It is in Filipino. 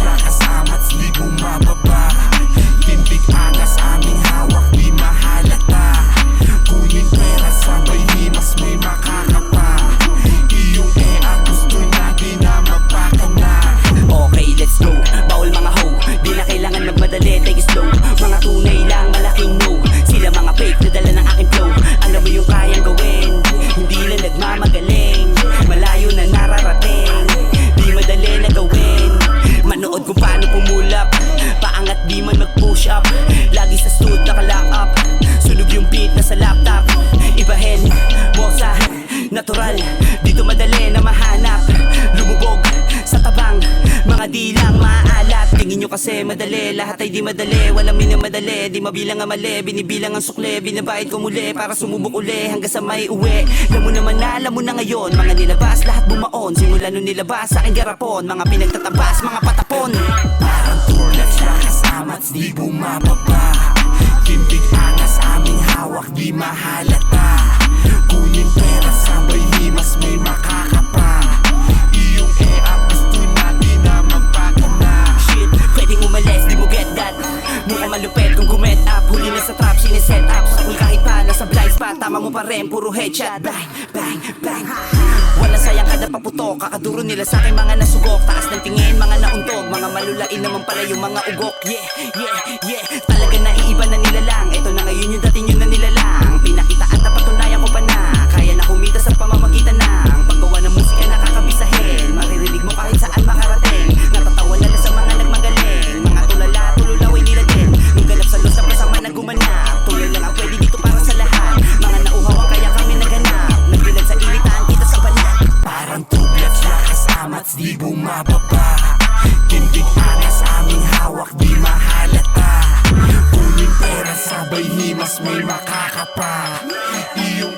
lakas amats di bumababa. Tindig angas aming hawak di mahalata. Kunin pera sabay himas may makakapa. Iyong gusto na di na mapakana. Okay, let's go. Bawal mga ho, di na kailangan magmadali, take it slow. Mga tunay lang, malaking no. Sila mga fake, nadala ng aking flow. Alam mo yung kayang gawin, hindi na nagmamagaling. Malayo na nararating, di madali na gawin. Manood kung paano pumulap, paangat di man mag-push up. Lagi sa stud naka-lock up, sunog yung beat na sa laptop. Ibahin mo sa natural, dito madali na mahanap. Lumubog sa tabang, mga di lang maaalat. Tingin nyo kasi madali, lahat ay di madali. Walang minamadali, di mabilang ang mali. Binibilang ang sukle, binabayad ko muli para sumubok uli hanggang sa may uwi. Alam mo naman na, alam mo na ngayon. Mga nilabas, lahat bumaon. Simula nung nilabas sa aking garapon. Mga pinagtatabas, mga patapon. Parang tulad lakas amats di bumababa. Tindig angas aming hawak di mahalata. Kunin pera sabay himas may makakapa. Iyong gusto na di na mapakana. Shit, pwedeng umalis, di mo get that. Mukha malupet kung gumet up. Huli na sa trap, siniset up. Kung kahit pa nasa blind spot, tama mo pa rin, puro headshot. Bang, bang, bang. Walang sayang kada paputok, kakaduro nila sa akin mga nasugok. Taas ng tingin, mga nauntog, mga malulain naman pala yung mga ugok. Yeah, yeah, yeah, talaga naiiba na nila lang. Ito na ngayon yung dati nyo na nila lang. Pinakita at napatunayan ko pa na kaya na kumita sa pamamagitan ng paggawa ng musika na kakabisahin. Maririnig mo kahit saan makarating. Natatawa na lang sa mga nagmagaling. Mga tulala, tululaway nila din. Nung galap sa los na pasama na gumanap. Tulad lang ang pwede dito para sa lahat. Mga nauhawan kaya kami naghanap. Nagbilag sa ilitaan kita sa balat. Parang tuglat lakas amats di bumababa. Tindig angas aming hawak di mahalata. Kunin pera sabay himas may makakapa. Iyong